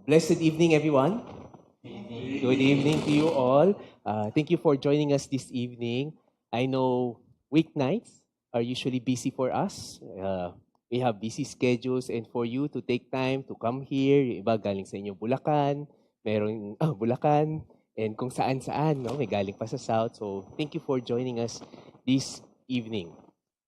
Blessed evening, everyone. Good evening to you all. Thank you for joining us this evening. I know weeknights are usually busy for us. We have busy schedules, and for you to take time to come here, yung iba galing sa inyo Bulacan, meron Bulacan, and kung saan-saan, no? May galing pa sa South. So thank you for joining us this evening.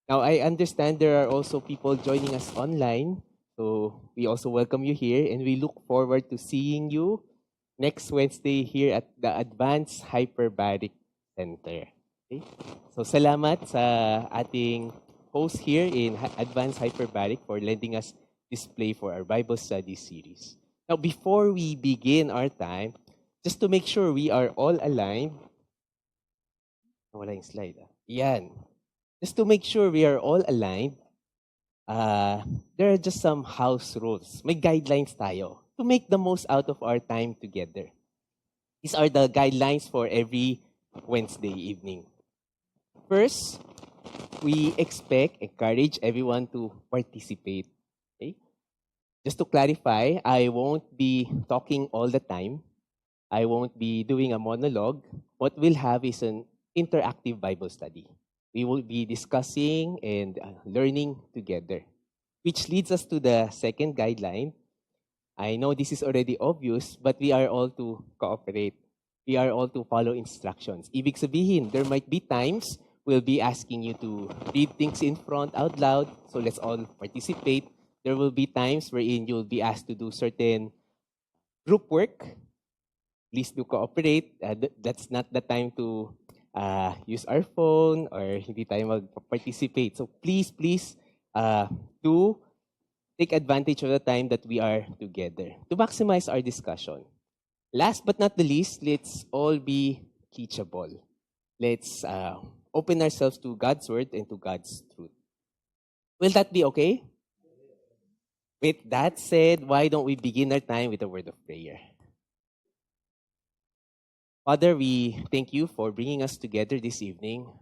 Now, I understand there are also people joining us online. So we also welcome you here, and we look forward to seeing you next Wednesday here at the Advanced Hyperbaric Center. Okay? So salamat sa ating host here in Advanced Hyperbaric for lending us this play for our Bible study series. Now, before we begin our time, just to make sure we are all aligned, wala yung slide. Yan. Just to make sure we are all aligned, there are just some house rules. May guidelines tayo to make the most out of our time together. These are the guidelines for every Wednesday evening. First, we encourage everyone to participate. Okay? Just to clarify, I won't be talking all the time. I won't be doing a monologue. What we'll have is an interactive Bible study. We will be discussing and learning together, which leads us to the second guideline. I know this is already obvious, but we are all to cooperate. We are all to follow instructions. Ibig sabihin, there might be times we'll be asking you to read things in front out loud, so let's all participate. There will be times wherein you'll be asked to do certain group work. Please do cooperate. That's not the time to use our phone or hindi tayo mag-participate. So please do take advantage of the time that we are together to maximize our discussion. Last but not the least, let's all be teachable. Let's open ourselves to God's word and to God's truth. Will that be okay? With that said, why don't we begin our time with a word of prayer? Father, we thank you for bringing us together this evening.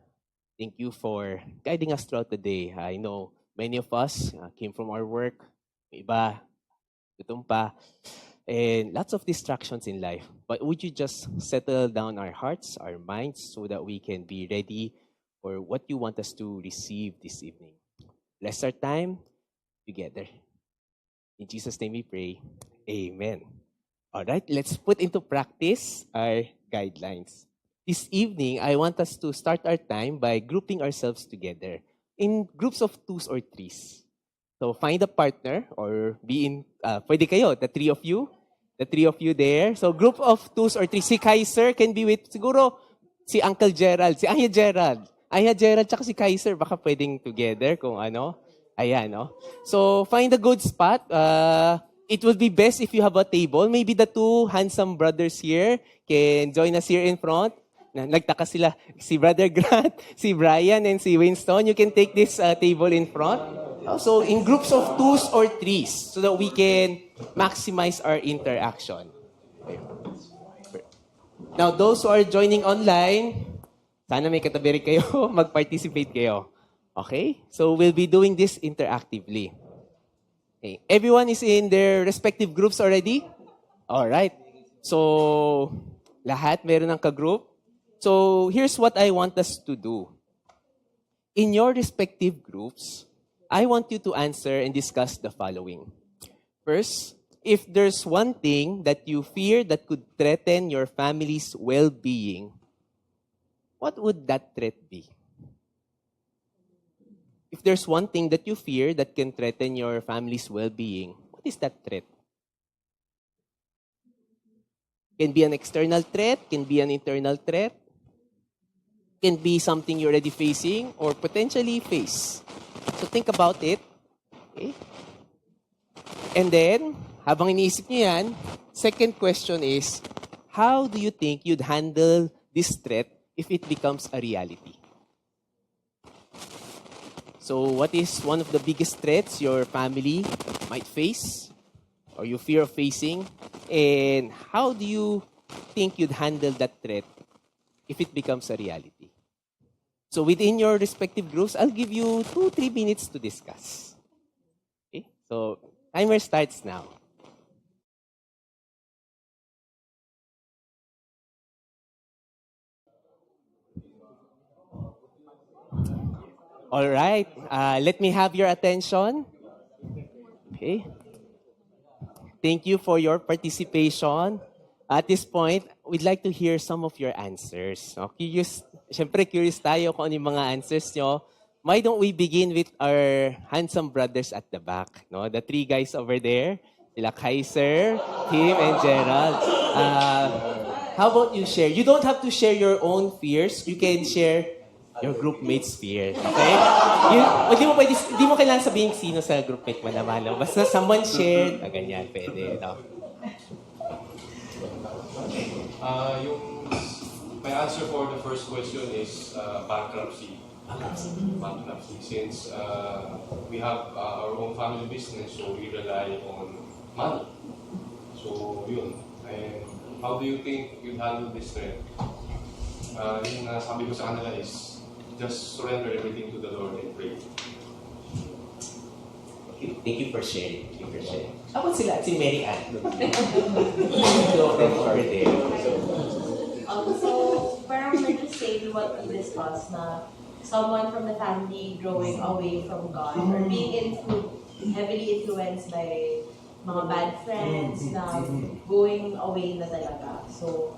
Thank you for guiding us throughout the day. I know many of us came from our work, iba, gutom pa, and lots of distractions in life. But would you just settle down our hearts, our minds, so that we can be ready for what you want us to receive this evening? Bless our time together. In Jesus' name we pray. Amen. All right, let's put into practice our guidelines. This evening, I want us to start our time by grouping ourselves together in groups of twos or threes. So find a partner or be in, pwede kayo, the three of you there. So group of twos or threes. Si Kaiser can be with, siguro, si Uncle Gerald, si Aya Gerald, tsaka si Kaiser, baka pwedeng together kung ano. Ayan, no? So find a good spot. It would be best if you have a table. Maybe the two handsome brothers here can join us here in front. Nagtaka sila. Si Brother Grant, si Brian, and si Winston. You can take this table in front. So in groups of twos or threes so that we can maximize our interaction. Now, those who are joining online, sana may katabi rin kayo, mag-participate kayo. Okay? So we'll be doing this interactively. Okay. Everyone is in their respective groups already? All right. So, lahat meron ng ka-group. So, here's what I want us to do. In your respective groups, I want you to answer and discuss the following. First, if there's one thing that you fear that could threaten your family's well-being, what would that threat be? If there's one thing that you fear that can threaten your family's well-being, what is that threat? Can be an external threat, can be an internal threat, can be something you're already facing or potentially face. So think about it. Okay? And then, habang iniisip niyo yan, second question is, how do you think you'd handle this threat if it becomes a reality? So what is one of the biggest threats your family might face or you fear of facing? And how do you think you'd handle that threat if it becomes a reality? So within your respective groups, I'll give you 2-3 minutes to discuss. Okay? So timer starts now. All right. Let me have your attention. Okay. Thank you for your participation. At this point, we'd like to hear some of your answers. No? Curious tayo kung ano yung mga answers nyo. Why don't we begin with our handsome brothers at the back? No? The three guys over there, sila Kaiser, Tim, and Gerald. How about you share? You don't have to share your own fears. You can share your group mate's fears. Okay? Hindi mo kailangan sabihin sino sa group mate mo naman. No? Basta someone shared, ganyan, pwede. No? My answer for the first question is bankruptcy. Bankruptcy. Since we have our own family business, so we rely on money. So yun. And how do you think you handle this threat? Yung sabi ko sa kanila is just surrender everything to the Lord and pray. Thank you for sharing. How about sila? Si Mary Ann. Over there. So, parang nag-same what we discussed na someone from the family growing away from God or being heavily influenced by mga bad friends na going away na talaga. So,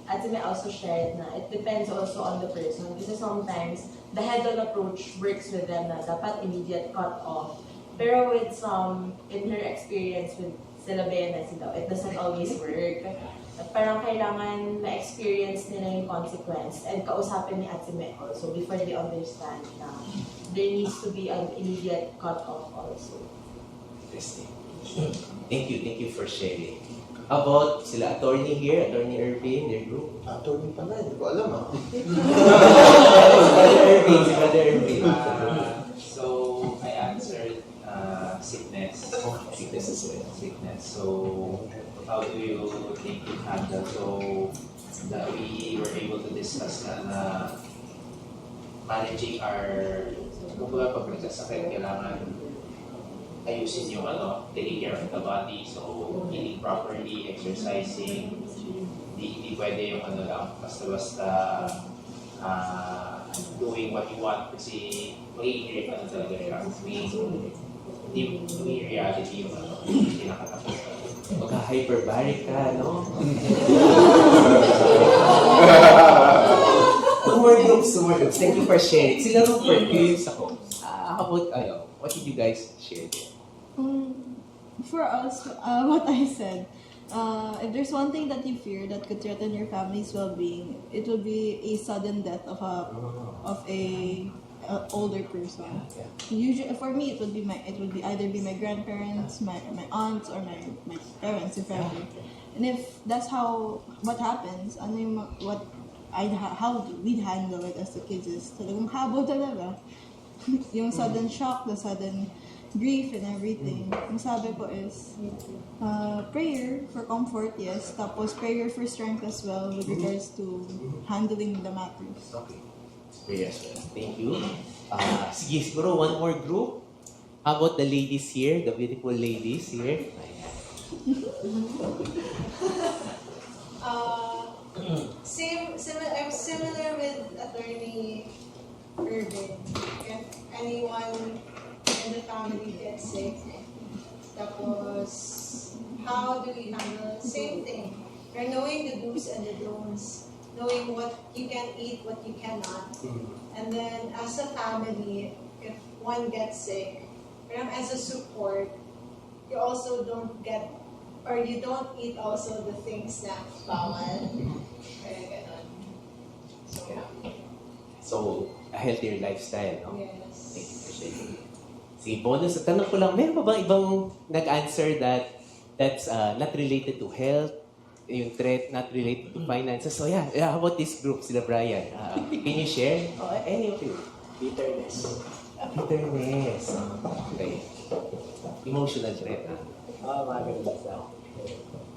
Atime also shared na it depends also on the person kasi sometimes the head-on approach works with them na dapat immediate cut off. Pero with some, in her experience with sila Bea na sila, it doesn't always work. At parang kailangan ma-experience nila yung consequence and kausapin ni Atime also before they understand na there needs to be an immediate cut off also. Interesting. Thank you for sharing. How about sila attorney here, Attorney Irvin, their group? Attorney pa na, hindi ko alam Si Brother Irvin. So, I answered sickness. Sickness as well. Sickness. So, how do you think it handle? So, that we were able to discuss na managing our, kumbaga pag nagsasakit, kailangan ayusin yung taking care of the body. So, eating properly, exercising. Hindi pwede yung basta-basta doing what you want kasi mag-i-irrit talaga siya. Hindi reality yung hindi nakatapos. Magka-hyperbaric ka, no? Two more groups. Thank you for sharing. Sila Rupert, curious ako. How about, what did you guys share there? For us, what I said, if there's one thing that you fear that could threaten your family's well-being, it will be a sudden death of a older person. Usually, for me, it would be either my grandparents, my aunts, or my parents in family. And if that's what happens, how we'd handle it as the kids is talagang habol talaga. Yung sudden shock, the sudden grief and everything. Ang sabi ko is prayer for comfort, yes. Tapos prayer for strength as well with regards to handling the matters. Okay. Prayer as well. Thank you. Sige, siguro one more group. How about the ladies here? The beautiful ladies here. I'm similar with Attorney Irvin. If anyone in the family gets sick, tapos how do we handle it? Same thing. You're knowing the do's and the don'ts, knowing what you can eat, what you cannot. And then as a family, if one gets sick, as a support, you also don't eat also the things na bawal. Kaya ganon. So, a healthier lifestyle, no? Yes. Thank you for sharing. Sige, bonus. Tanong ko lang, meron pa bang ibang nag-answer that's not related to health, yung threat not related to finances? So yeah, how about this group, sila Brian? Can you share? Any of you? Bitterness. Bitterness. Okay. Emotional threat, Maganda sa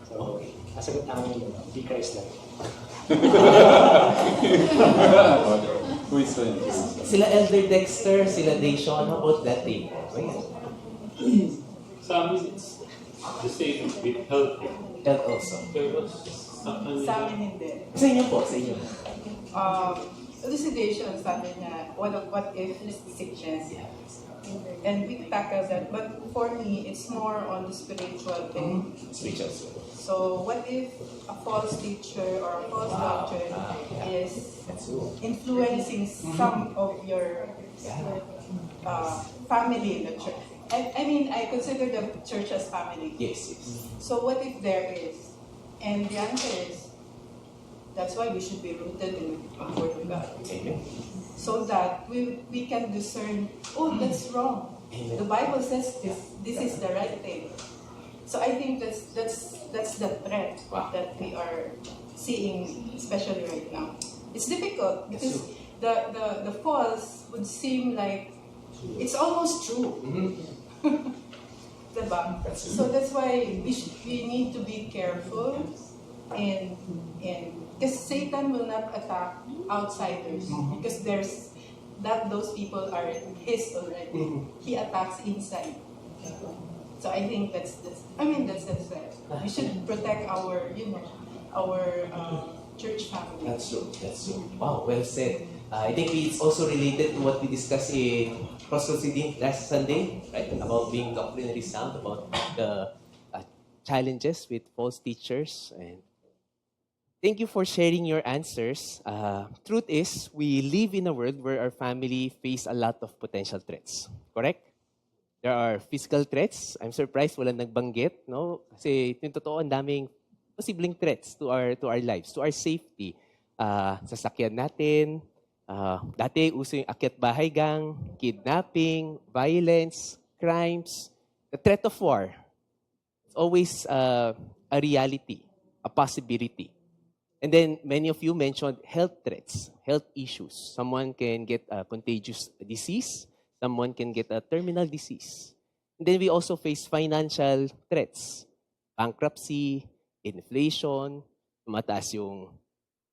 So, nasagot namin yun. Be Christ lang. Who is friend? Sila Elder Dexter, sila Dayshawn, how about that thing? Sa amin, it's the same with healthy. Health also. Pero Sa amin hindi. Sa inyo po, sa inyo. elucidation, sabi niya, what if sickness? And we tackle that. But for me, it's more on the spiritual thing. So what if a false teacher or a false doctrine is influencing some of your family in the church? I mean, I consider the church as family. Yes. So what if there is? And the answer is, that's why we should be rooted in the Word of God. Amen. So that we can discern, oh, that's wrong. The Bible says this is the right thing. So I think that's the threat that we are seeing, especially right now. It's difficult because the false would seem like it's almost true. Diba? So that's why we need to be careful and because Satan will not attack outsiders because those people are his already. He attacks inside. So I think that's it. We should protect our church family. That's true. Wow, well said. I think it's also related to what we discussed in cross-proceeding last Sunday, right? About being doctrinally sound, about the challenges with false teachers. And thank you for sharing your answers. Truth is, we live in a world where our family face a lot of potential threats. Correct? There are physical threats. I'm surprised walang nagbanggit, no? Kasi yung totoo, ang daming posibleng threats to our lives, to our safety. Sasakyan natin. Dati uso yung akyat bahay gang, kidnapping, violence, crimes, the threat of war. It's always a reality, a possibility. And then many of you mentioned health threats, health issues. Someone can get a contagious disease. Someone can get a terminal disease. And then we also face financial threats, bankruptcy, inflation, mataas yung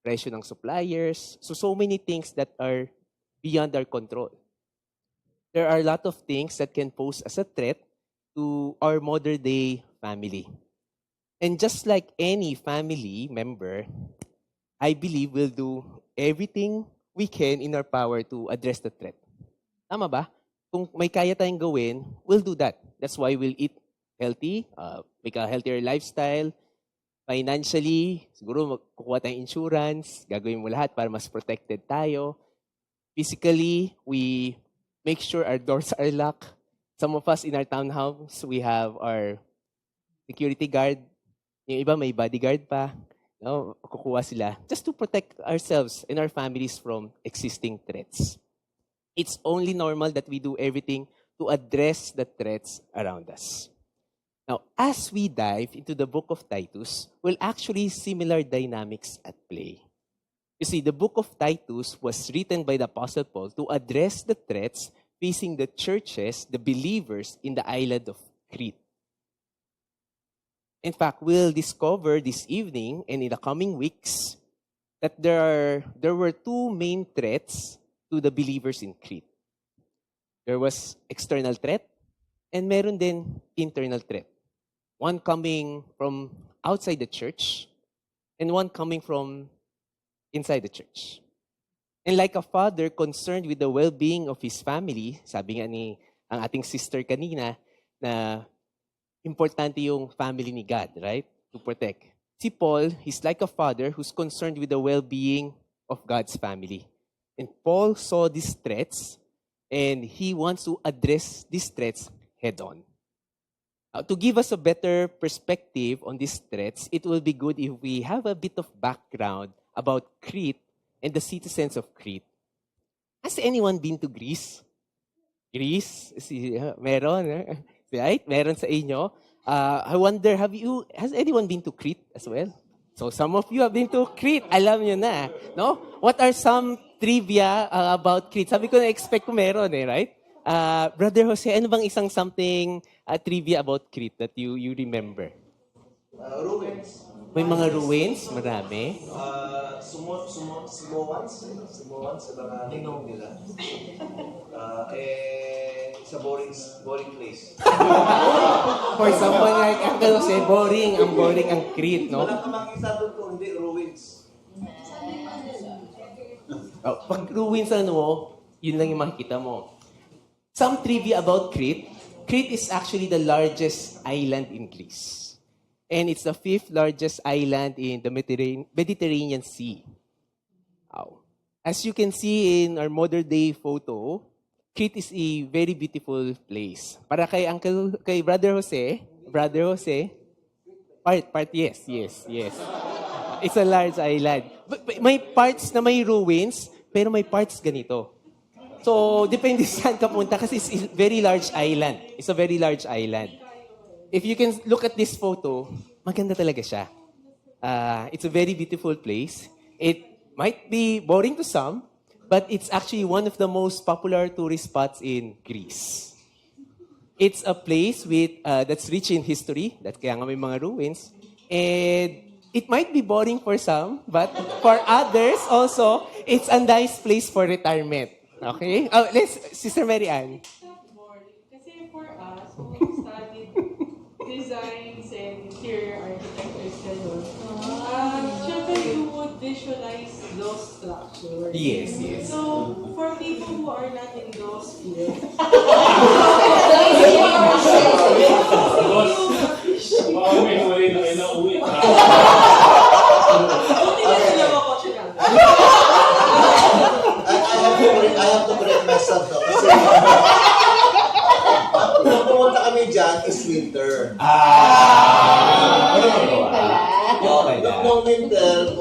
presyo ng suppliers. So many things that are beyond our control. There are a lot of things that can pose as a threat to our modern day family. And just like any family member, I believe we'll do everything we can in our power to address the threat. Tama ba? Kung may kaya tayong gawin, we'll do that. That's why we'll eat healthy, make a healthier lifestyle. Financially, siguro kukuha tayong insurance, gagawin mo lahat para mas protected tayo. Physically, we make sure our doors are locked. Some of us in our townhouse, we have our security guard. Yung iba may bodyguard pa. No, kukuha sila just to protect ourselves and our families from existing threats. It's only normal that we do everything to address the threats around us. Now, as we dive into the book of Titus, we'll actually similar dynamics at play. You see, the book of Titus was written by the Apostle Paul to address the threats facing the churches, the believers in the island of Crete. In fact, we'll discover this evening and in the coming weeks that there were two main threats to the believers in Crete. There was external threat and meron din internal threat. One coming from outside the church and one coming from inside the church. And like a father concerned with the well-being of his family, sabi nga ni ang ating sister kanina na importante yung family ni God, right? To protect. Si Paul, he's like a father who's concerned with the well-being of God's family. And Paul saw these threats and he wants to address these threats head-on. To give us a better perspective on these threats, it will be good if we have a bit of background about Crete and the citizens of Crete. Has anyone been to Greece? Greece? Meron, right? Meron sa inyo. I wonder, has anyone been to Crete as well? So some of you have been to Crete. Alam nyo na, no? What are some trivia about Crete? Sabi ko na-expect ko meron right? Brother Jose, ano bang isang something trivia about Crete that you remember? Ruins. May mga ruins, marami. Sumowans sa mga ninong nila. It's a boring place. For someone like Uncle Jose, boring ang Crete, no? Wala ka makita doon kung hindi ruins. Pag ruins yun lang yung makikita mo. Some trivia about Crete. Crete is actually the largest island in Greece. And it's the 5th largest island in the Mediterranean Sea. Wow. As you can see in our modern day photo, Crete is a very beautiful place. Para kay Brother Jose, yes. It's a large island. But may parts na may ruins, pero may parts ganito. So, depende saan ka punta kasi it's a very large island. It's a very large island. If you can look at this photo, maganda talaga siya. It's a very beautiful place. It might be boring to some, but it's actually one of the most popular tourist spots in Greece. It's a place that's rich in history. Kaya nga may mga ruins. And it might be boring for some, but for others also, it's a nice place for retirement. Okay? Sister Mary Ann. Kasi for us, who studied designs and interior architecture gano'n, syempre you would visualize those structures. Yes. So, for people who are not in those fields, Pauwi mo rin ang inauwi. buti na sila makotse lang. I have to correct myself though. Kasi nung pumunta kami dyan is winter. Nung winter,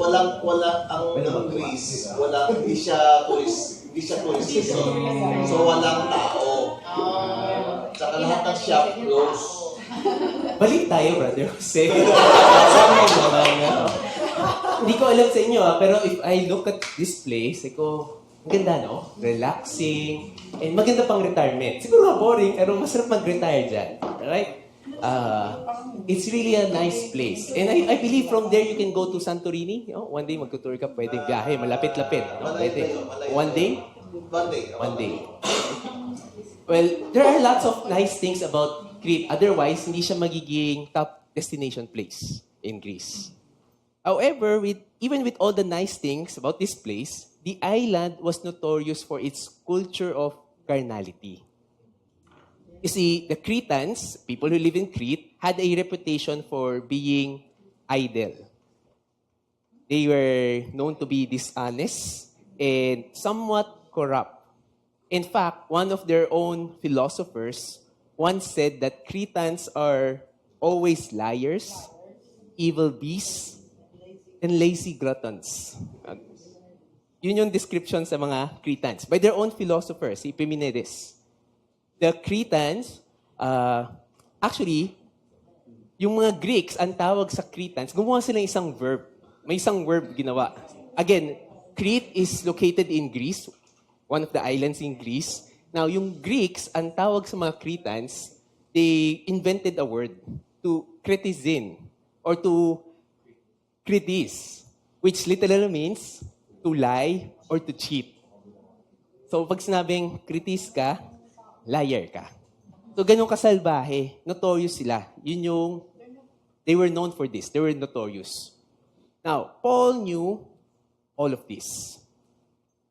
ang Greece, hindi siya tourist season. So walang tao. Tsaka lahat ng shop closed. Balik tayo, Brother Jose. Hindi ko alam sa inyo, pero if I look at this place, ang ganda, no? Relaxing. And maganda pang retirement. Siguro nga boring, pero masarap mag-retire dyan. Right? It's really a nice place. And I believe from there you can go to Santorini. One day magtutour ka, pwedeng biyahe. Malapit-lapit. No? Pwede. One day? One day. Well, there are lots of nice things about Crete. Otherwise, hindi siya magiging top destination place in Greece. However, even with all the nice things about this place, the island was notorious for its culture of carnality. You see, the Cretans, people who live in Crete, had a reputation for being idle. They were known to be dishonest and somewhat corrupt. In fact, one of their own philosophers once said that Cretans are always liars, evil beasts, and lazy gluttons. Yun yung description sa mga Cretans. By their own philosopher, si Epimenides. The Cretans, actually, yung mga Greeks, ang tawag sa Cretans, gumawa sila isang verb. May isang verb ginawa. Again, Crete is located in Greece, one of the islands in Greece. Now, yung Greeks, ang tawag sa mga Cretans, they invented a word to critizin or to critise, which literally means to lie or to cheat. So, pag sinabing critise ka, liar ka. So, ganun kasalbahe, notorious sila. They were known for this. They were notorious. Now, Paul knew all of this.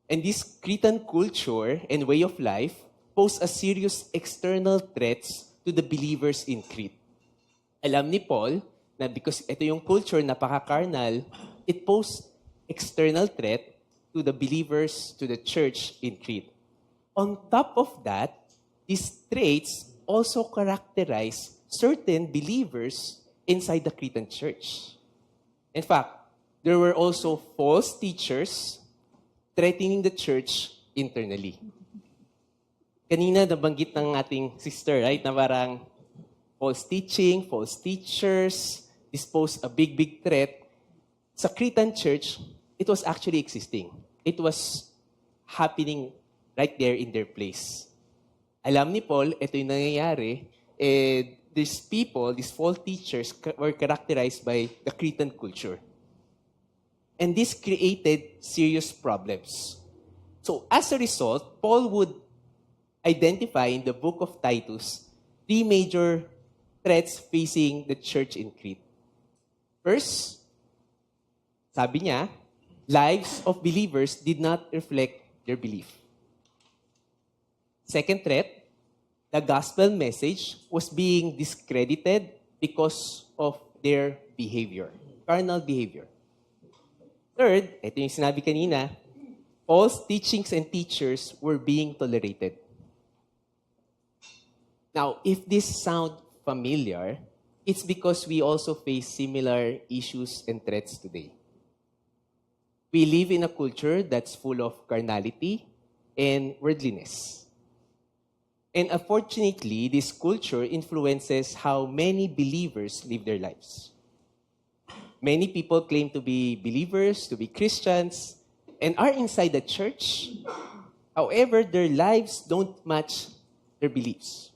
And this Cretan culture and way of life pose a serious external threats to the believers in Crete. Alam ni Paul na because ito yung culture napaka-carnal, it posed external threat to the believers, to the church in Crete. On top of that, these traits also characterize certain believers inside the Cretan church. In fact, there were also false teachers threatening the church internally. Kanina nabanggit ng ating sister, right, na parang false teaching, false teachers, this posed a big threat. Sa Cretan church, it was actually existing. It was happening right there in their place. Alam ni Paul, ito yung nangyayari, these people, these false teachers, were characterized by the Cretan culture. And this created serious problems. So as a result, Paul would identify in the book of Titus 3 major threats facing the church in Crete. First, sabi niya, lives of believers did not reflect their belief. Second threat, the gospel message was being discredited because of their behavior, carnal behavior. Third, ito yung sinabi kanina, false teachings and teachers were being tolerated. Now, if this sounds familiar, it's because we also face similar issues and threats today. We live in a culture that's full of carnality and worldliness. And unfortunately, this culture influences how many believers live their lives. Many people claim to be believers, to be Christians, and are inside the church. However, their lives don't match their beliefs.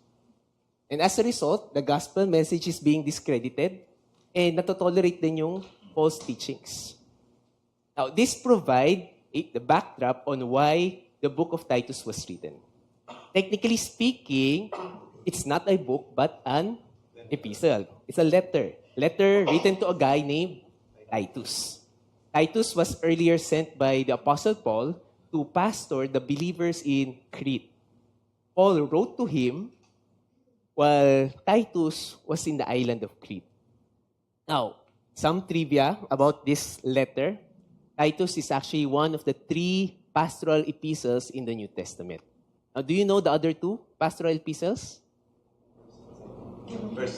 And as a result, the gospel message is being discredited and natotolerate din yung false teachings. Now, this provides the backdrop on why the book of Titus was written. Technically speaking, it's not a book, but an epistle. It's a letter. Letter written to a guy named Titus. Titus was earlier sent by the Apostle Paul to pastor the believers in Crete. Paul wrote to him while Titus was in the island of Crete. Now, some trivia about this letter. Titus is actually one of the 3 pastoral epistles in the New Testament. Now, do you know the other 2 pastoral epistles?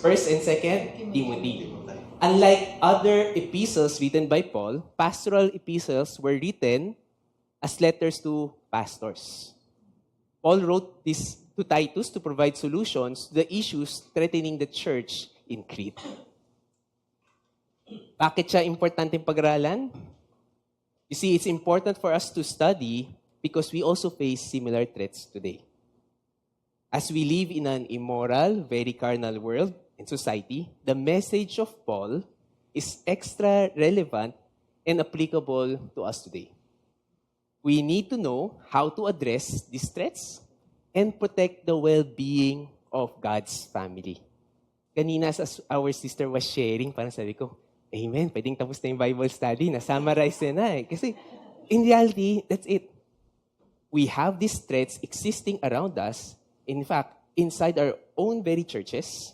First and second, Timothy. Unlike other epistles written by Paul, pastoral epistles were written as letters to pastors. Paul wrote this to Titus to provide solutions to the issues threatening the church in Crete. Bakit siya importanteng pag-aralan? You see, it's important for us to study because we also face similar threats today. As we live in an immoral, very carnal world and society, the message of Paul is extra relevant and applicable to us today. We need to know how to address these threats and protect the well-being of God's family. Kanina, as our sister was sharing, parang sabi ko, amen, pwedeng tapos na yung Bible study, na-summarize na eh. Kasi in reality, that's it. We have these threats existing around us, in fact, inside our own very churches,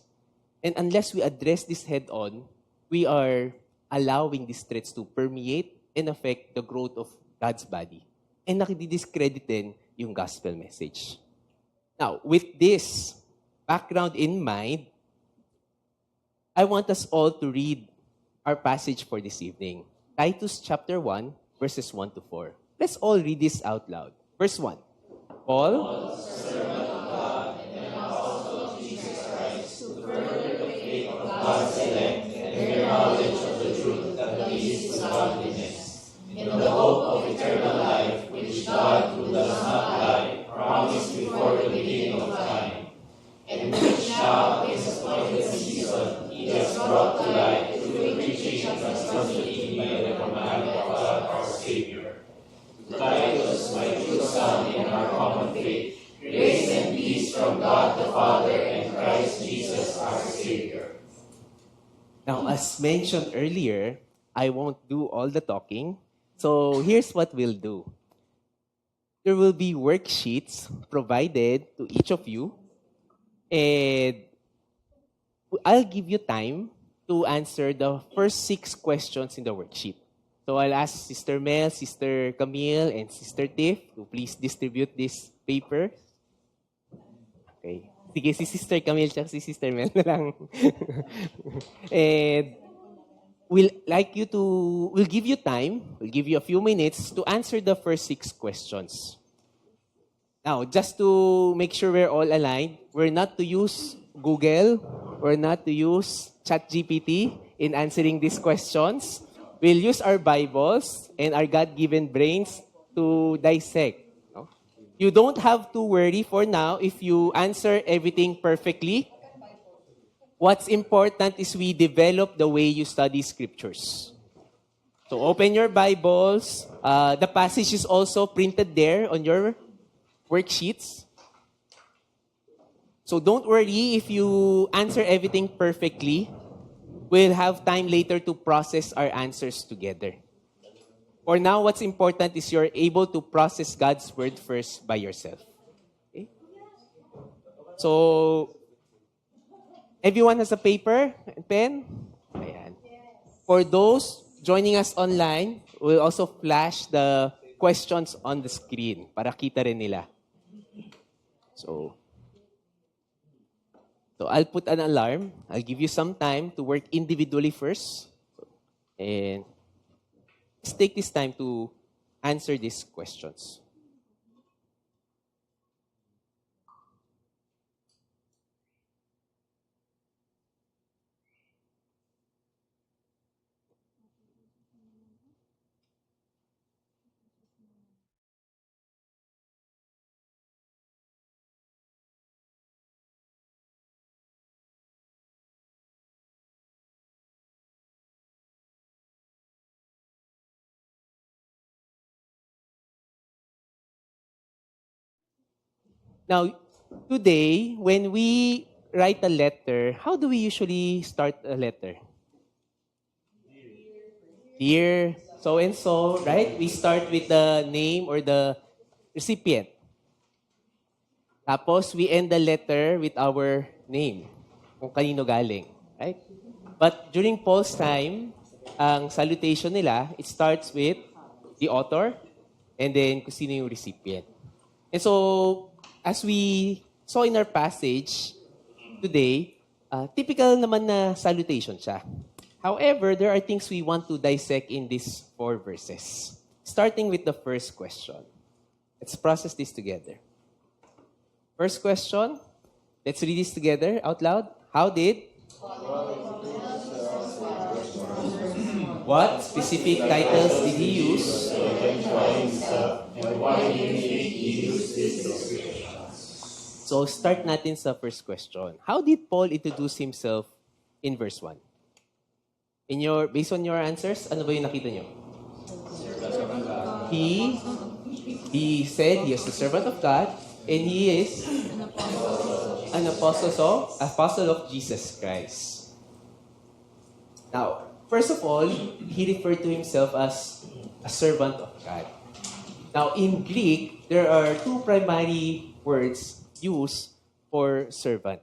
and unless we address this head-on, we are allowing these threats to permeate and affect the growth of God's body. And nakidiscredit din yung gospel message. Now, with this background in mind, I want us all to read our passage for this evening. Titus chapter 1, verses 1 to 4. Let's all read this out loud. Verse 1. Paul, servant of God and apostle of Jesus Christ, to further the faith of God's elect and their knowledge of the truth that leads to godliness, in the hope of eternal life, which God, who does not lie, promised before the beginning of time, and which now in his appointed season he has brought to light through the preaching and trusting by the command of God our Savior. To Titus, my true son in our common faith, grace and peace from God the Father and Christ Jesus our Savior. Now, as mentioned earlier, I won't do all the talking. So here's what we'll do. There will be worksheets provided to each of you, and I'll give you time to answer the first 6 questions in the worksheet. So I'll ask Sister Mel, Sister Camille, and Sister Tiff to please distribute this paper. Okay. Sige, si Sister Camille at si Sister Mel na lang. And we'll give you time, we'll give you a few minutes to answer the first 6 questions. Now, just to make sure we're all aligned, we're not to use Google, we're not to use ChatGPT in answering these questions. We'll use our Bibles and our God-given brains to dissect. No? You don't have to worry for now if you answer everything perfectly. What's important is we develop the way you study scriptures. So open your Bibles. The passage is also printed there on your worksheets. So don't worry if you answer everything perfectly. We'll have time later to process our answers together. For now, what's important is you're able to process God's word first by yourself. Okay? So, everyone has a paper and pen? Ayan. For those joining us online, we'll also flash the questions on the screen para kita rin nila. So I'll put an alarm. I'll give you some time to work individually first. And just take this time to answer these questions. Now, today, when we write a letter, how do we usually start a letter? Dear so-and-so, right? We start with the name or the recipient. Tapos, we end the letter with our name, kung kanino galing, right? But during Paul's time, ang salutation nila, it starts with the author and then kung sino yung recipient. And so, as we saw in our passage today, typical naman na salutation siya. However, there are things we want to dissect in these 4 verses. Starting with the first question. Let's process this together. First question, let's read this together out loud. How did? What specific titles did he use? So, start natin sa first question. How did Paul introduce himself in verse 1? Based on your answers, ano ba yung nakita nyo? He said he is the servant of God and he is an apostle of Jesus Christ. Now, first of all, he referred to himself as a servant of God. Now, in Greek, there are 2 primary words used for servant.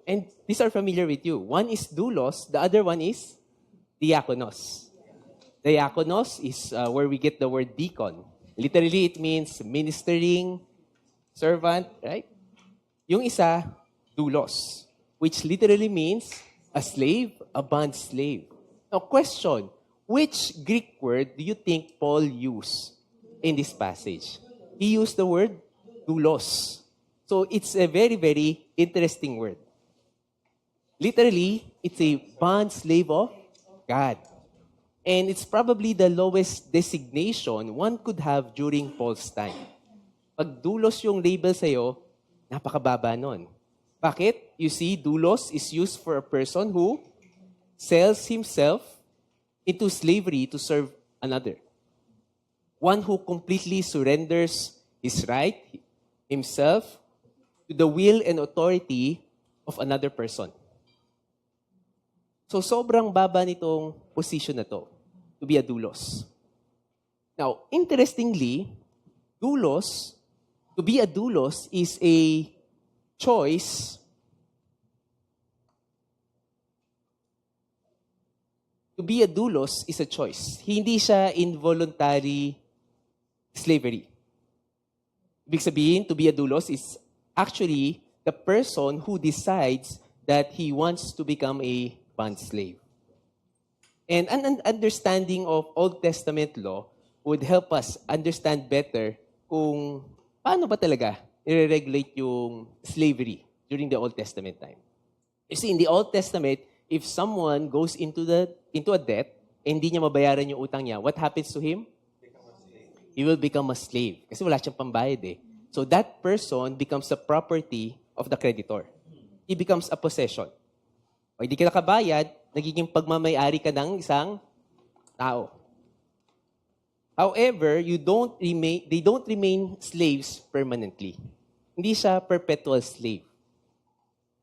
And these are familiar with you. One is doulos, the other one is diakonos. Diakonos is where we get the word deacon. Literally, it means ministering servant, right? Yung isa, doulos, which literally means a slave, a bond slave. Now, question, which Greek word do you think Paul used in this passage? He used the word doulos. So, it's a very, very interesting word. Literally, it's a bond slave of God. And it's probably the lowest designation one could have during Paul's time. Pag doulos yung label sa'yo, napakababa nun. Bakit? You see, doulos is used for a person who sells himself into slavery to serve another. One who completely surrenders his right, himself, to the will and authority of another person. So, sobrang baba nitong position na to be a doulos. Now, interestingly, to be a doulos is a choice to be a doulos is a choice. Hindi siya involuntary slavery. Ibig sabihin, to be a doulos is actually the person who decides that he wants to become a bond slave. And an understanding of Old Testament law would help us understand better kung paano ba talaga i-regulate yung slavery during the Old Testament time. You see, in the Old Testament, if someone goes into a debt and hindi niya mabayaran yung utang niya, what happens to him? He will become a slave. Kasi wala siyang pambayad eh. So that person becomes a property of the creditor. He becomes a possession. O hindi ka nakabayad, nagiging pagmamayari ka ng isang tao. However, they don't remain slaves permanently. Hindi siya perpetual slave.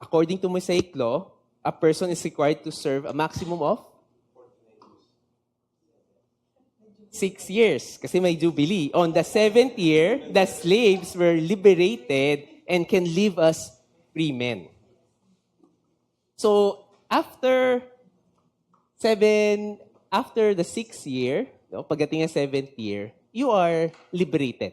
According to Mosaic law, a person is required to serve a maximum of 6 years, kasi may jubilee. On the 7th year, the slaves were liberated and can live as free men. So, after the 6th year, no, pagdating ng 7th year, you are liberated.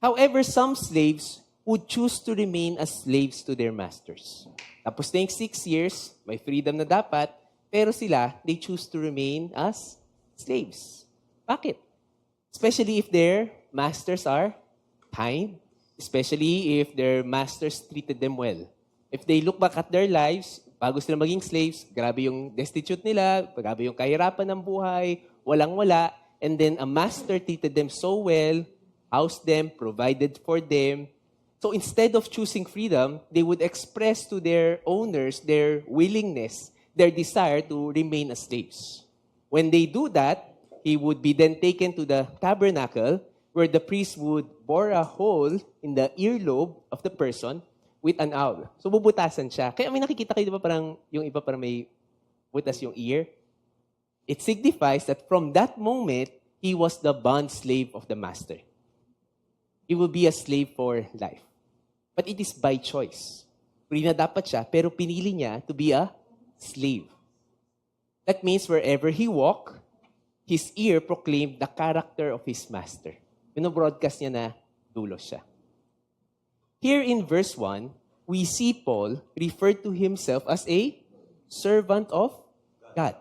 However, some slaves would choose to remain as slaves to their masters. Tapos na yung 6 years, may freedom na dapat, pero sila, they choose to remain as slaves. Bakit? Especially if their masters are kind, especially if their masters treated them well. If they look back at their lives, bago sila maging slaves, grabe yung destitute nila, grabe yung kahirapan ng buhay, walang-wala, and then a master treated them so well, housed them, provided for them. So instead of choosing freedom, they would express to their owners their willingness, their desire to remain as slaves. When they do that, he would be then taken to the tabernacle where the priest would bore a hole in the earlobe of the person with an awl. So bubutasan siya. Kaya may nakikita kayo, di ba parang yung iba parang may butas yung ear? It signifies that from that moment, he was the bond slave of the master. He will be a slave for life. But it is by choice. Free na dapat siya, pero pinili niya to be a slave. That means wherever he walked, his ear proclaimed the character of his master. Binobroadcast niya na dulos siya. Here in verse 1, we see Paul refer to himself as a servant of God.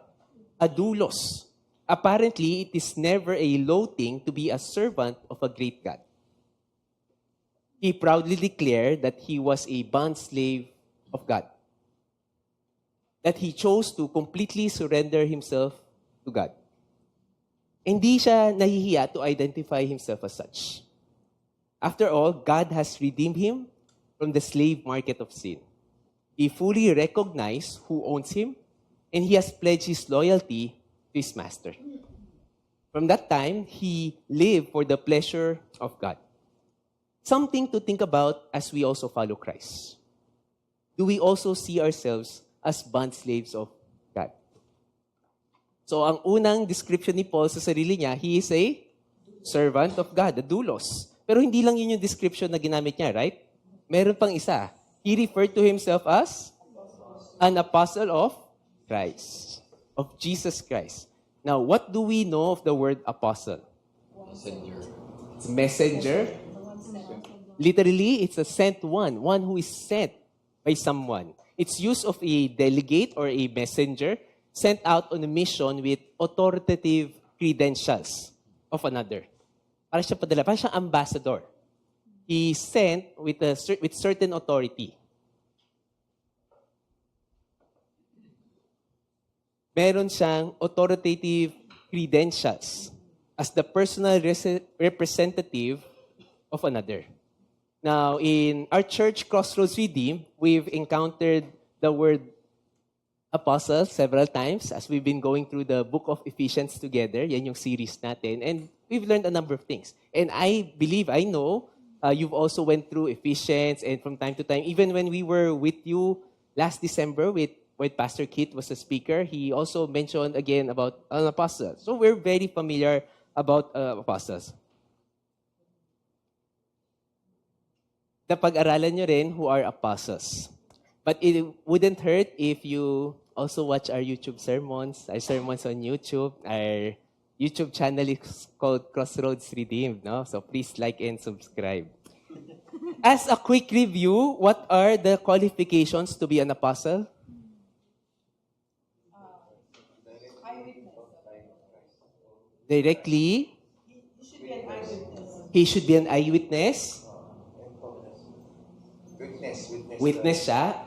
A doulos. Apparently, it is never a low thing to be a servant of a great God. He proudly declared that he was a bond slave of God. That he chose to completely surrender himself to God. Hindi siya nahihiya to identify himself as such. After all, God has redeemed him from the slave market of sin. He fully recognized who owns him, and he has pledged his loyalty to his master. From that time, he lived for the pleasure of God. Something to think about as we also follow Christ. Do we also see ourselves as bond slaves of God? So, ang unang description ni Paul sa sarili niya, he is a servant of God, a doulos. Pero hindi lang yun yung description na ginamit niya, right? Meron pang isa. He referred to himself as an apostle of Christ, of Jesus Christ. Now, what do we know of the word apostle? Messenger. It's messenger. Literally, it's a sent one who is sent by someone. It's use of a delegate or a messenger sent out on a mission with authoritative credentials of another. Para siya padala, para siyang ambassador. He sent with certain authority. Meron siyang authoritative credentials as the personal representative of another. Now, in our church, Crossroads Redeemed, we've encountered the word apostle several times as we've been going through the book of Ephesians together. Yan yung series natin. And we've learned a number of things. And I believe, I know, you've also went through Ephesians, and from time to time, even when we were with you last December with Pastor Kit was a speaker, he also mentioned again about an apostle. So we're very familiar about apostles. Napag-aralan nyo rin who are apostles. But it wouldn't hurt if you also watch our YouTube sermons, our sermons on YouTube. Our YouTube channel is called Crossroads Redeemed, no? So please like and subscribe. As a quick review, what are the qualifications to be an apostle? Directly. He should be an eyewitness. Witness siya.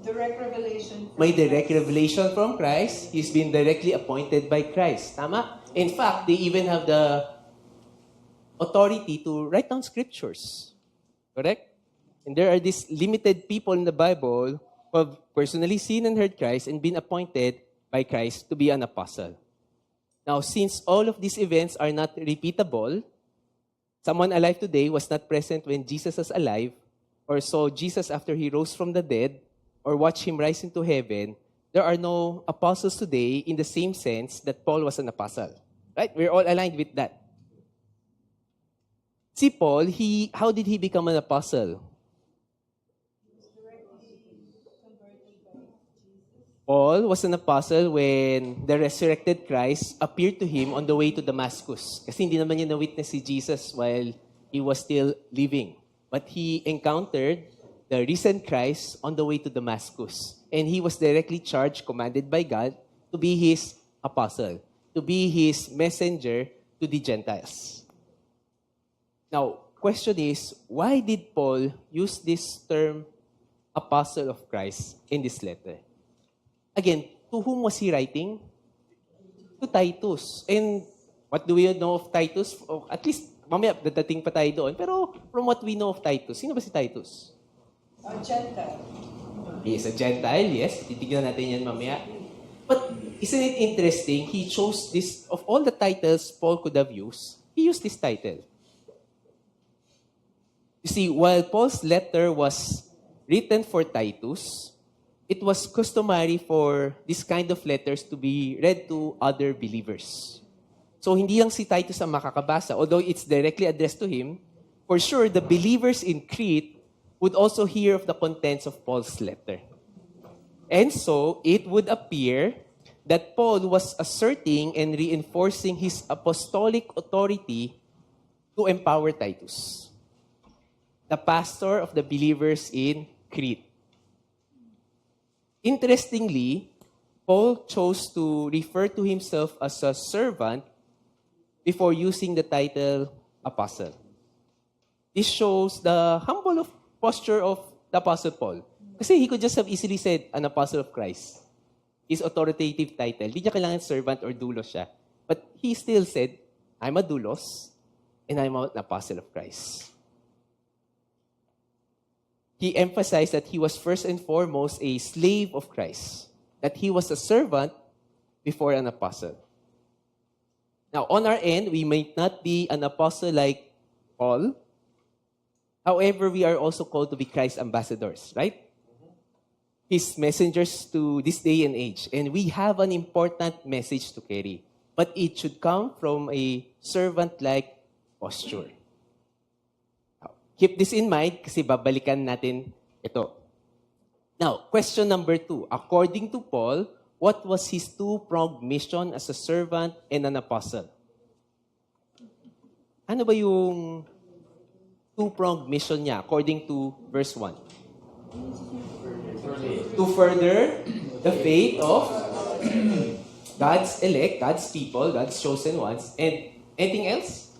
Direct revelation. May direct revelation from Christ. He's been directly appointed by Christ. Tama? In fact, they even have the authority to write down scriptures. Correct? And there are these limited people in the Bible who have personally seen and heard Christ and been appointed by Christ to be an apostle. Now, since all of these events are not repeatable, someone alive today was not present when Jesus was alive, or saw Jesus after he rose from the dead, or watched him rise into heaven, there are no apostles today in the same sense that Paul was an apostle. Right? We're all aligned with that. See, Paul, how did he become an apostle? Paul was an apostle when the resurrected Christ appeared to him on the way to Damascus. Kasi hindi naman niya na-witness si Jesus while he was still living. But he encountered the risen Christ on the way to Damascus. And he was directly charged, commanded by God, to be his apostle, to be his messenger to the Gentiles. Now, question is, why did Paul use this term, apostle of Christ, in this letter? Again, to whom was he writing? To Titus. And what do we know of Titus? Oh, at least, mamaya, dadating pa tayo doon. Pero from what we know of Titus, sino ba si Titus? A Gentile. He is a Gentile, yes. Titignan natin yan mamaya. But isn't it interesting? He chose this, of all the titles Paul could have used, he used this title. You see, while Paul's letter was written for Titus, it was customary for this kind of letters to be read to other believers. So hindi lang si Titus ang makakabasa, although it's directly addressed to him, for sure the believers in Crete would also hear of the contents of Paul's letter. And so, it would appear that Paul was asserting and reinforcing his apostolic authority to empower Titus, the pastor of the believers in Crete. Interestingly, Paul chose to refer to himself as a servant before using the title apostle. This shows the humble posture of the Apostle Paul. Kasi he could just have easily said, an apostle of Christ. His authoritative title. Hindi niya kailangan servant or doulos siya. But he still said, I'm a doulos and I'm an apostle of Christ. He emphasized that he was first and foremost a slave of Christ. That he was a servant before an apostle. Now, on our end, we might not be an apostle like Paul. However, we are also called to be Christ's ambassadors, right? His messengers to this day and age. And we have an important message to carry. But it should come from a servant-like posture. Keep this in mind kasi babalikan natin ito. Now, question number 2. According to Paul, what was his two-pronged mission as a servant and an apostle? Ano ba yung two-pronged mission niya according to verse 1? To further the faith of God's elect, God's people, God's chosen ones, and anything else?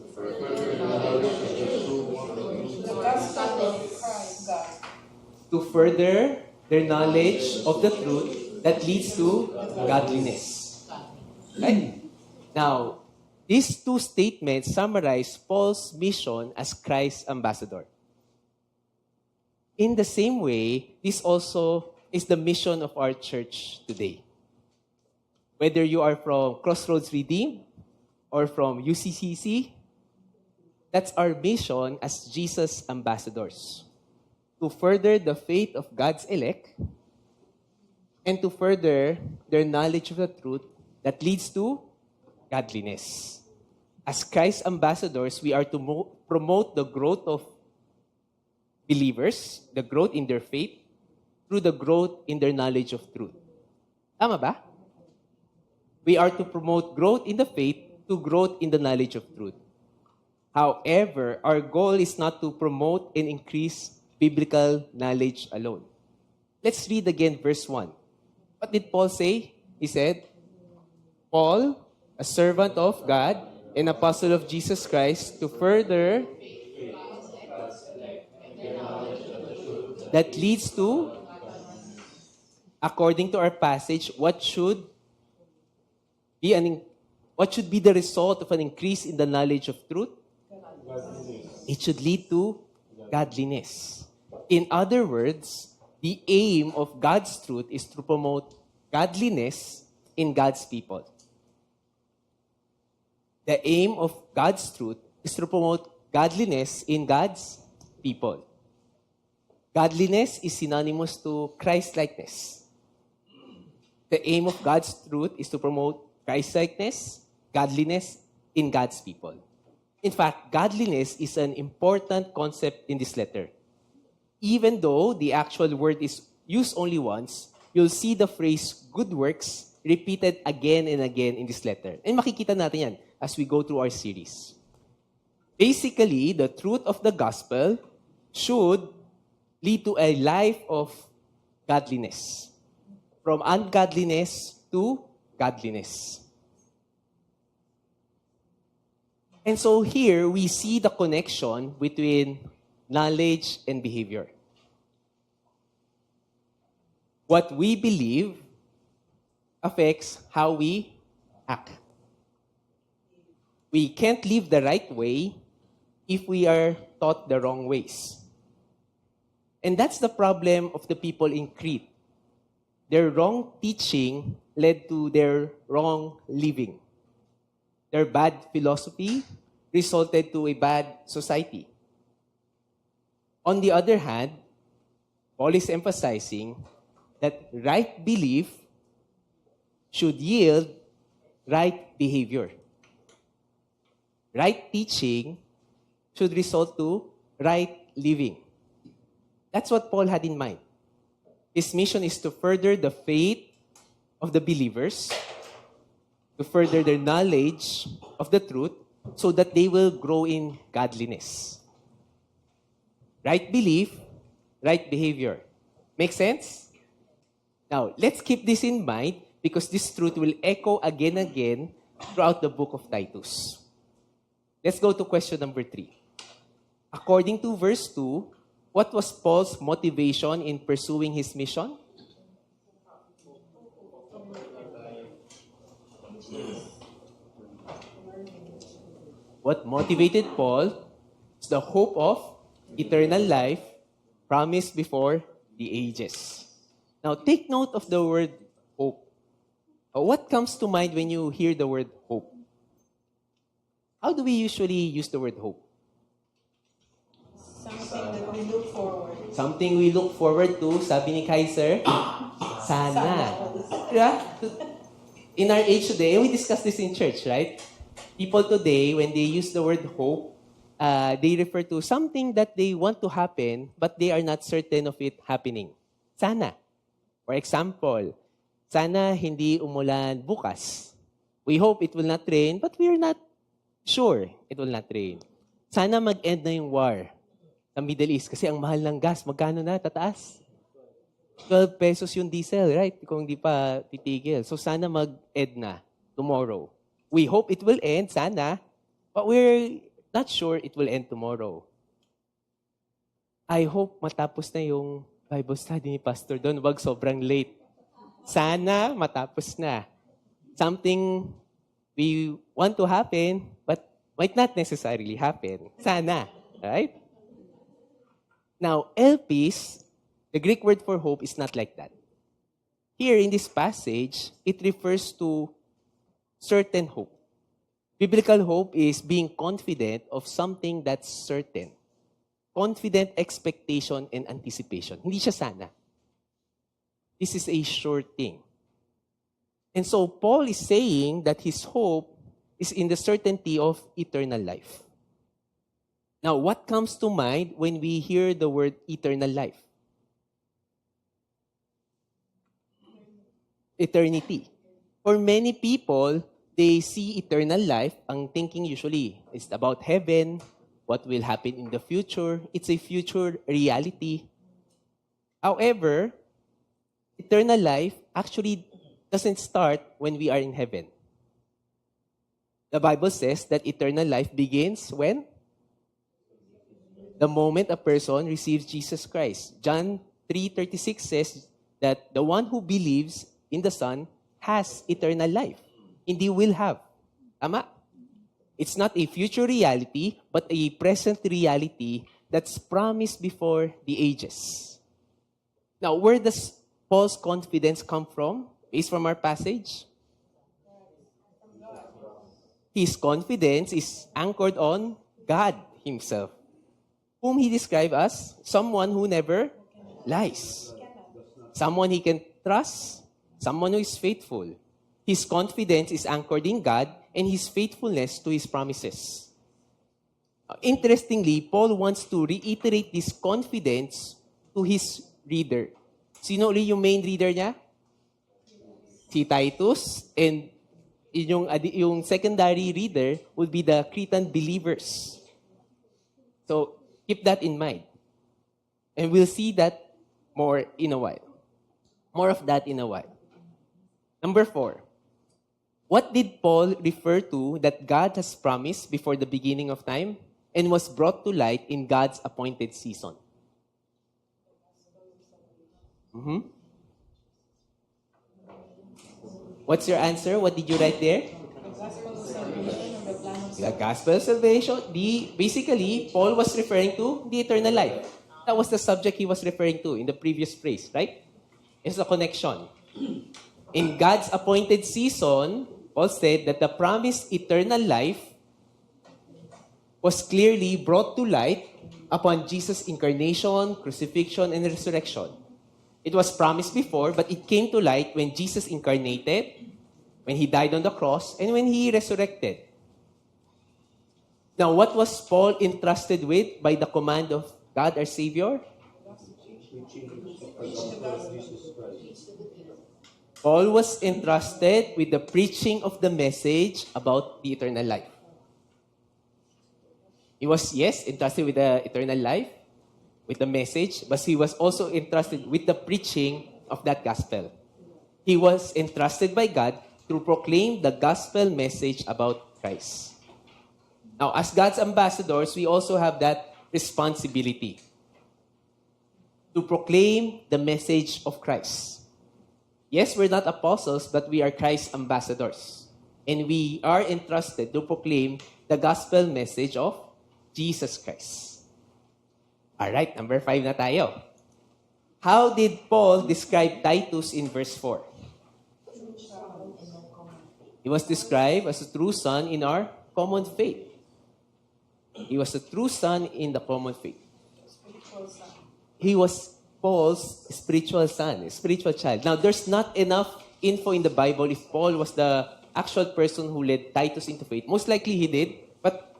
To further their knowledge of the truth that leads to godliness. Right? Now, these two statements summarize Paul's mission as Christ's ambassador. In the same way, this also is the mission of our church today. Whether you are from Crossroads Redeemed or from UCCC, that's our mission as Jesus' ambassadors. To further the faith of God's elect and to further their knowledge of the truth that leads to godliness. As Christ's ambassadors, we are to promote the growth of believers, the growth in their faith, through the growth in their knowledge of truth. Tama ba? We are to promote growth in the faith to growth in the knowledge of truth. However, our goal is not to promote and increase biblical knowledge alone. Let's read again verse 1. What did Paul say? He said, Paul, a servant of God, an apostle of Jesus Christ, to further that leads to, according to our passage, what should be the result of an increase in the knowledge of truth? It should lead to godliness. In other words, the aim of God's truth is to promote godliness in God's people. The aim of God's truth is to promote godliness in God's people. Godliness is synonymous to Christ-likeness. The aim of God's truth is to promote Christ-likeness, godliness in God's people. In fact, godliness is an important concept in this letter. Even though the actual word is used only once, you'll see the phrase good works repeated again and again in this letter. And makikita natin yan as we go through our series. Basically, the truth of the gospel should lead to a life of godliness. From ungodliness to godliness. And so here, we see the connection between knowledge and behavior. What we believe affects how we act. We can't live the right way if we are taught the wrong ways. And that's the problem of the people in Crete. Their wrong teaching led to their wrong living. Their bad philosophy resulted to a bad society. On the other hand, Paul is emphasizing that right belief should yield right behavior. Right teaching should result to right living. That's what Paul had in mind. His mission is to further the faith of the believers, to further their knowledge of the truth, so that they will grow in godliness. Right belief, right behavior. Make sense? Now, let's keep this in mind because this truth will echo again and again throughout the book of Titus. Let's go to question number 3. According to verse 2, what was Paul's motivation in pursuing his mission? What motivated Paul is the hope of eternal life promised before the ages. Now, take note of the word hope. What comes to mind when you hear the word hope? How do we usually use the word hope? Something that we look forward. Something we look forward to, sabi ni Kaiser, sana. Diba? In our age today, and we discussed this in church, right? People today, when they use the word hope, they refer to something that they want to happen, but they are not certain of it happening. Sana. For example, sana hindi umulan bukas. We hope it will not rain, but we are not sure it will not rain. Sana mag-end na yung war sa Middle East kasi ang mahal ng gas. Magkano na? Tataas? 12 pesos yung diesel, right? Kung hindi pa titigil. So sana mag-end na tomorrow. We hope it will end, sana, but we're not sure it will end tomorrow. I hope matapos na yung Bible study ni Pastor Don. Wag sobrang late. Sana matapos na. Something we want to happen, but might not necessarily happen. Sana. Right? Now, elpis, the Greek word for hope, is not like that. Here in this passage, it refers to certain hope. Biblical hope is being confident of something that's certain. Confident expectation and anticipation. Hindi siya sana. This is a sure thing. And so Paul is saying that his hope is in the certainty of eternal life. Now, what comes to mind when we hear the word eternal life? Eternity. For many people, they see eternal life, ang thinking usually is about heaven, what will happen in the future. It's a future reality. However, eternal life actually doesn't start when we are in heaven. The Bible says that eternal life begins when? The moment a person receives Jesus Christ. John 3:36 says that the one who believes in the Son has eternal life. Hindi will have. Tama? It's not a future reality, but a present reality that's promised before the ages. Now, where does Paul's confidence come from? Based from our passage? His confidence is anchored on God Himself, whom He described as someone who never lies. Someone he can trust, someone who is faithful. His confidence is anchored in God and his faithfulness to his promises. Interestingly, Paul wants to reiterate this confidence to his reader. Sino ulit yung main reader niya? Si Titus, and yung secondary reader would be the Cretan believers. So, keep that in mind. And we'll see that more in a while. More of that in a while. Number 4. What did Paul refer to that God has promised before the beginning of time and was brought to light in God's appointed season? What's your answer? What did you write there? The gospel of salvation. Basically, Paul was referring to the eternal life. That was the subject he was referring to in the previous phrase, right? It's a connection. In God's appointed season, Paul said that the promised eternal life was clearly brought to light upon Jesus' incarnation, crucifixion, and resurrection. It was promised before, but it came to light when Jesus incarnated, when he died on the cross, and when he resurrected. Now, what was Paul entrusted with by the command of God, our Savior? Paul was entrusted with the preaching of the message about the eternal life. He was, yes, entrusted with the eternal life, with the message, but he was also entrusted with the preaching of that gospel. He was entrusted by God to proclaim the gospel message about Christ. Now, as God's ambassadors, we also have that responsibility to proclaim the message of Christ. Yes, we're not apostles, but we are Christ's ambassadors. And we are entrusted to proclaim the gospel message of Jesus Christ. All right, number 5 na tayo. How did Paul describe Titus in verse 4? He was described as a true son in our common faith. He was a true son in the common faith. He was Paul's spiritual son, spiritual child. Now, there's not enough info in the Bible if Paul was the actual person who led Titus into faith. Most likely he did, but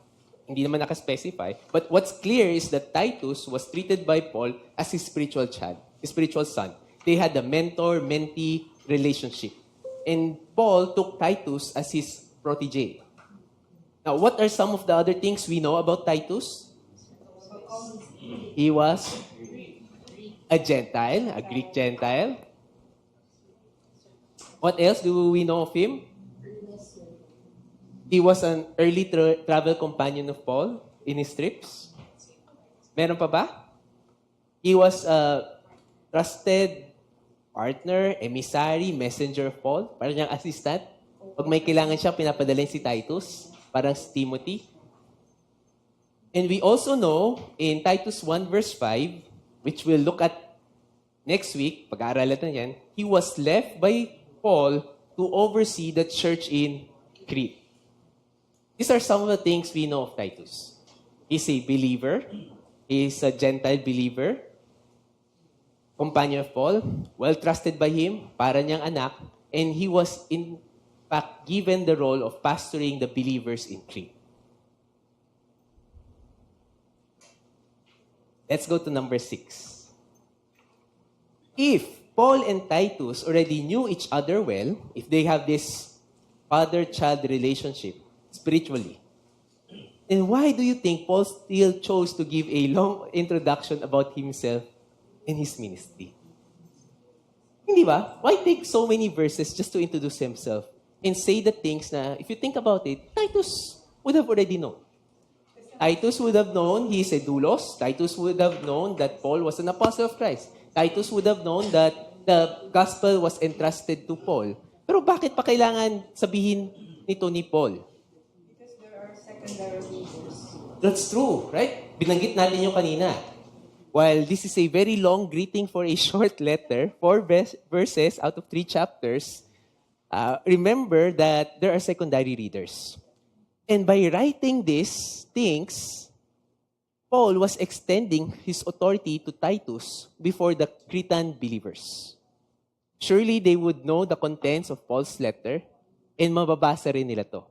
hindi naman nakaspecify. But what's clear is that Titus was treated by Paul as his spiritual child, his spiritual son. They had a mentor-mentee relationship. And Paul took Titus as his protege. Now, what are some of the other things we know about Titus? He was a Gentile, a Greek Gentile. What else do we know of him? He was an early travel companion of Paul in his trips. Meron pa ba? He was a trusted partner, emissary, messenger of Paul. Parang niyang assistant. Pag may kailangan siya, pinapadala si Titus. Parang si Timothy. And we also know in Titus 1 verse 5, which we'll look at next week, pag-aaralan natin yan, he was left by Paul to oversee the church in Crete. These are some of the things we know of Titus. He's a believer. He's a Gentile believer. Companion of Paul. Well trusted by him. Para niyang anak. And he was in fact given the role of pastoring the believers in Crete. Let's go to number 6. If Paul and Titus already knew each other well, if they have this father-child relationship spiritually, then why do you think Paul still chose to give a long introduction about himself and his ministry? Hindi ba? Why take so many verses just to introduce himself and say the things na, if you think about it, Titus would have already known. Titus would have known he is a doulos. Titus would have known that Paul was an apostle of Christ. Titus would have known that the gospel was entrusted to Paul. Pero bakit pa kailangan sabihin nito ni Paul? Because there are secondary readers. That's true, right? Binanggit natin yung kanina. While this is a very long greeting for a short letter, 4 verses out of 3 chapters, remember that there are secondary readers. And by writing these things, Paul was extending his authority to Titus before the Cretan believers. surely they would know the contents of Paul's letter and mababasa rin nila to.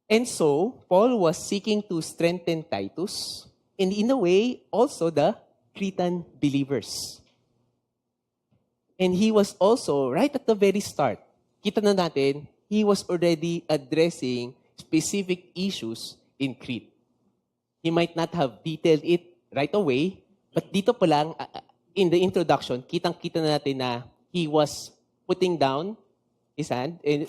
And so, Paul was seeking to strengthen Titus and in a way, also the Cretan believers. And he was also, right at the very start, kita na natin, he was already addressing specific issues in Crete. He might not have detailed it right away, but dito pa lang, in the introduction, kitang-kita na natin na he was putting down his hand and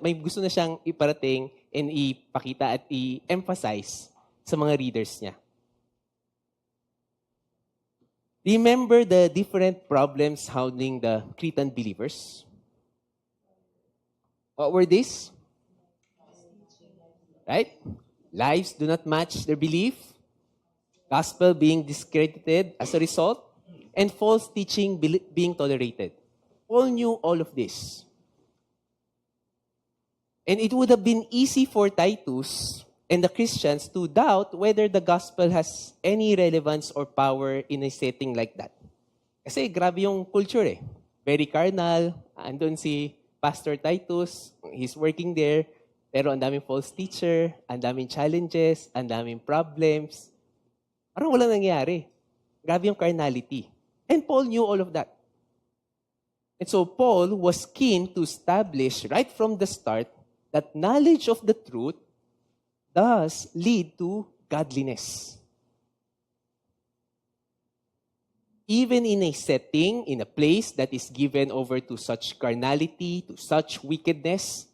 may gusto na siyang iparating and ipakita at i-emphasize sa mga readers niya. Remember the different problems hounding the Cretan believers? What were these? Right? Lives do not match their belief, gospel being discredited as a result, and false teaching being tolerated. Paul knew all of this. And it would have been easy for Titus and the Christians to doubt whether the gospel has any relevance or power in a setting like that. Kasi grabe yung culture eh. Very carnal. Andun si Pastor Titus. He's working there. Pero ang daming false teacher, ang daming challenges, ang daming problems. Parang walang nangyari. Grabe yung carnality. And Paul knew all of that. And so Paul was keen to establish right from the start that knowledge of the truth does lead to godliness. Even in a setting, in a place that is given over to such carnality, to such wickedness,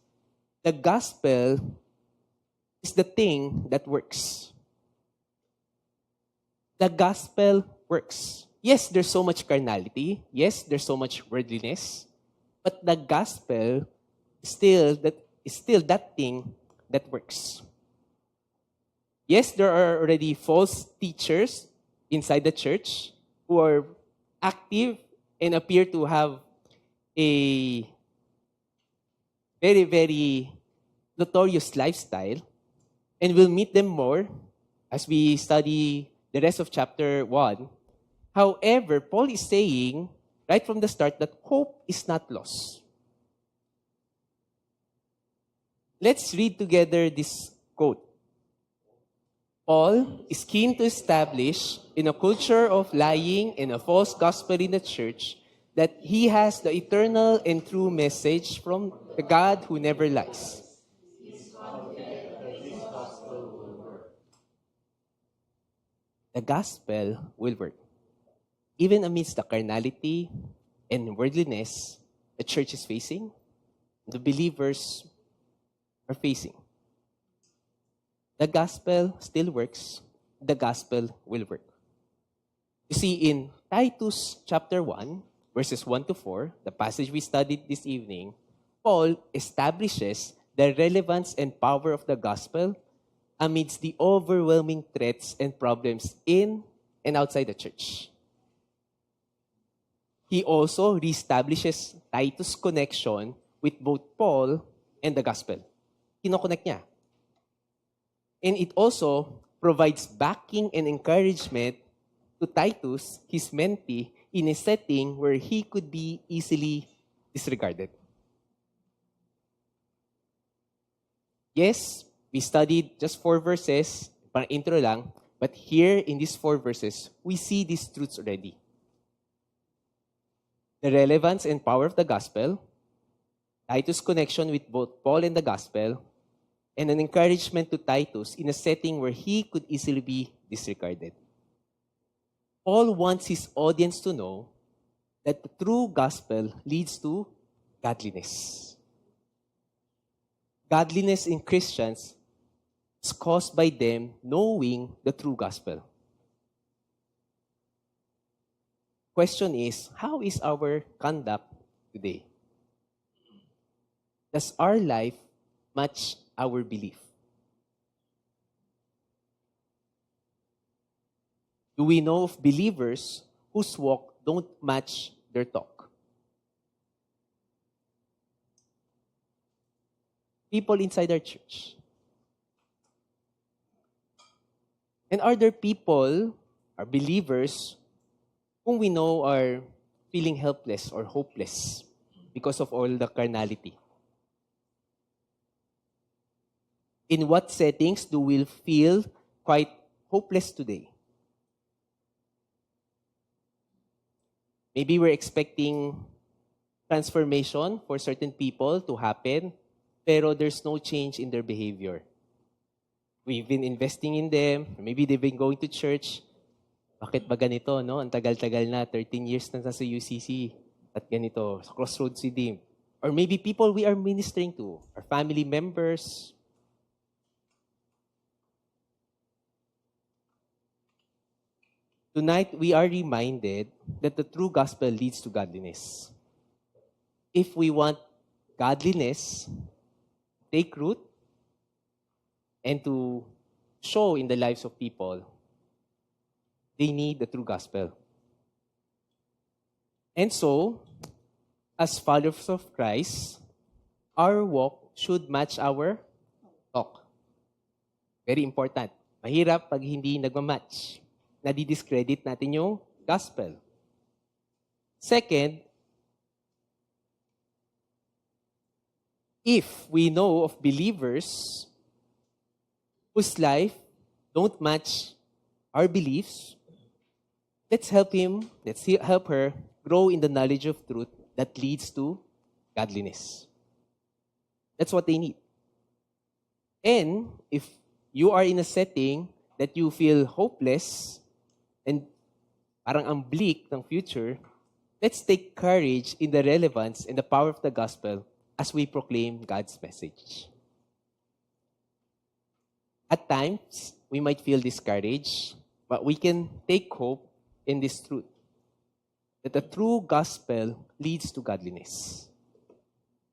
the gospel is the thing that works. The gospel works. Yes, there's so much carnality. Yes, there's so much worldliness. But the gospel is still that thing that works. Yes, there are already false teachers inside the church who are active and appear to have a very, very notorious lifestyle. And we'll meet them more as we study the rest of chapter 1. However, Paul is saying right from the start that hope is not lost. Let's read together this quote. Paul is keen to establish in a culture of lying and a false gospel in the church that he has the eternal and true message from the God who never lies. The gospel will work. Even amidst the carnality and worldliness the church is facing, the believers are facing. The gospel still works. The gospel will work. You see, in Titus chapter 1, verses 1 to 4, the passage we studied this evening, Paul establishes the relevance and power of the gospel amidst the overwhelming threats and problems in and outside the church. He also reestablishes Titus' connection with both Paul and the gospel. Kinoconnect niya. And it also provides backing and encouragement to Titus, his mentee, in a setting where he could be easily disregarded. Yes, we studied just 4 verses, parang intro lang, but here in these 4 verses, we see these truths already. The relevance and power of the gospel, Titus' connection with both Paul and the gospel, and an encouragement to Titus in a setting where he could easily be disregarded. Paul wants his audience to know that the true gospel leads to godliness. Godliness in Christians is caused by them knowing the true gospel. Question is, how is our conduct today? Does our life match our belief? Do we know of believers whose walk don't match their talk? People inside our church. And are there people, are believers, whom we know are feeling helpless or hopeless because of all the carnality? In what settings do we feel quite hopeless today? Maybe we're expecting transformation for certain people to happen, pero there's no change in their behavior. We've been investing in them, maybe they've been going to church. Bakit ba ganito, no? Ang tagal-tagal na, 13 years na sa UCC, at ganito, sa Crossroads Redeemed. Or maybe people we are ministering to, our family members. Tonight, we are reminded that the true gospel leads to godliness. If we want godliness, take root, and to show in the lives of people, they need the true gospel. And so, as followers of Christ, our walk should match our talk. Very important. Mahirap pag hindi nagmamatch. Nadi-discredit natin yung gospel. Second, if we know of believers whose life don't match our beliefs, let's help her grow in the knowledge of truth that leads to godliness. That's what they need. And if you are in a setting that you feel hopeless and parang ang bleak ng future, let's take courage in the relevance and the power of the gospel as we proclaim God's message. At times, we might feel discouraged, but we can take hope in this truth, that the true gospel leads to godliness.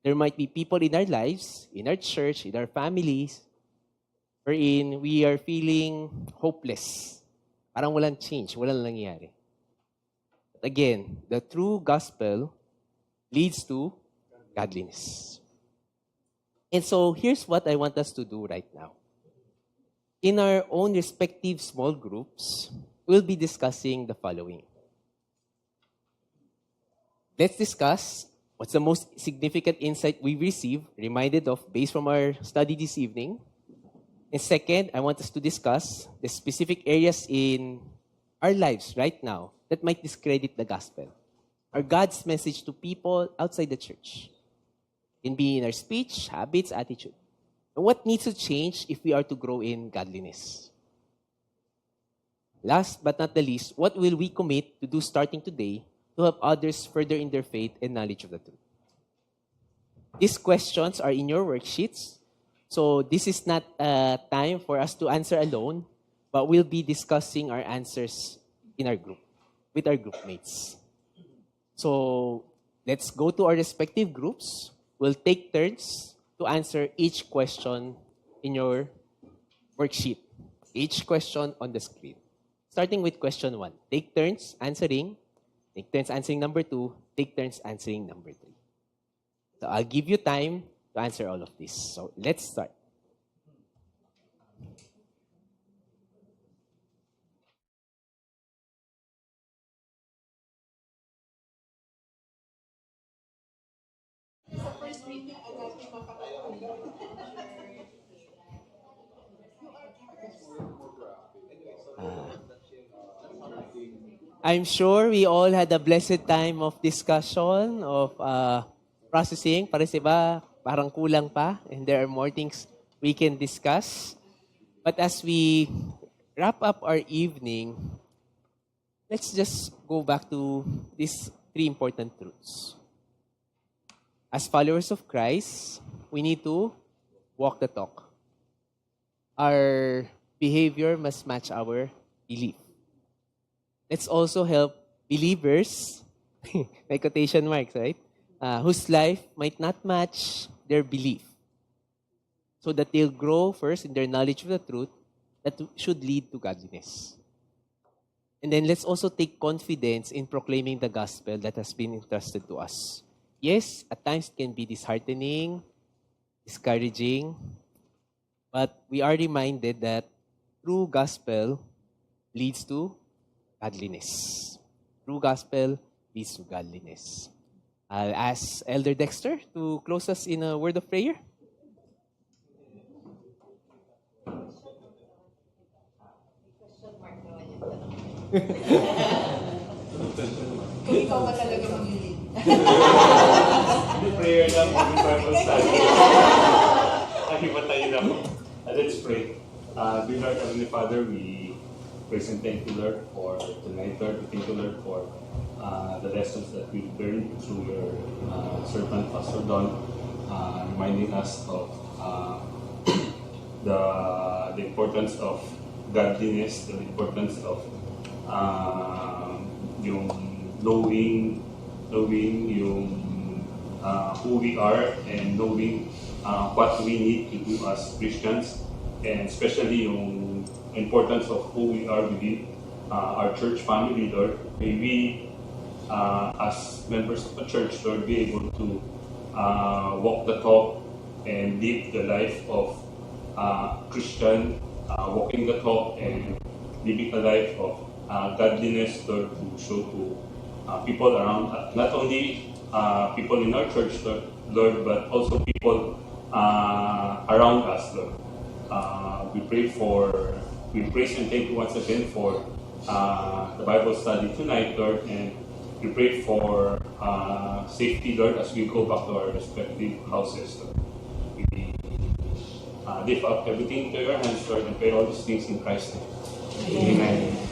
There might be people in our lives, in our church, in our families, wherein we are feeling hopeless. Parang walang change, walang nangyayari. But again, the true gospel leads to godliness. And so, here's what I want us to do right now. In our own respective small groups, we'll be discussing the following. Let's discuss what's the most significant insight we received, reminded of, based from our study this evening. And second, I want us to discuss the specific areas in our lives right now that might discredit the gospel, or God's message to people outside the church. It can be in our speech, habits, attitude. And what needs to change if we are to grow in godliness? Last but not the least, what will we commit to do starting today to help others further in their faith and knowledge of the truth? These questions are in your worksheets. So this is not a time for us to answer alone, but we'll be discussing our answers in our group, with our group mates. So let's go to our respective groups. We'll take turns to answer each question in your worksheet. Each question on the screen. Starting with question 1. Take turns answering. Take turns answering number 2. Take turns answering number 3. So I'll give you time to answer all of this. So let's start. I'm sure we all had a blessed time of discussion, of processing. Para sa iba, parang kulang pa, and there are more things we can discuss. But as we wrap up our evening, let's just go back to these 3 important truths. As followers of Christ, we need to walk the talk. Our behavior must match our belief. Let's also help believers, may quotation marks, right? Whose life might not match their belief, so that they'll grow first in their knowledge of the truth that should lead to godliness. And then let's also take confidence in proclaiming the gospel that has been entrusted to us. Yes, at times it can be disheartening, discouraging, but we are reminded that true gospel leads to godliness. True gospel leads to godliness. I'll ask Elder Dexter to close us in a word of prayer. Kung ikaw ba talaga mag-lead. Hindi prayer lang, hindi Bible study. Nakipatayin ako. Let's pray. Dear Lord, Heavenly Father, we praise and thank you, Lord, for tonight, Lord. We thank you, Lord, for the lessons that we've learned through your servant, Pastor Don, reminding us of the importance of godliness, the importance of yung knowing yung who we are and knowing what we need to do as Christians, and especially yung importance of who we are within our church family, Lord. May we, as members of the church, Lord, be able to walk the talk and live the life of Christian, walking the talk and living a life of godliness, Lord, to show to people around, not only people in our church, Lord, but also people around us, Lord. We praise and thank you once again for the Bible study tonight, Lord, and we pray for safety, Lord, as we go back to our respective houses, Lord. We lift up everything to your hands, Lord, and pray all these things in Christ's name. Amen.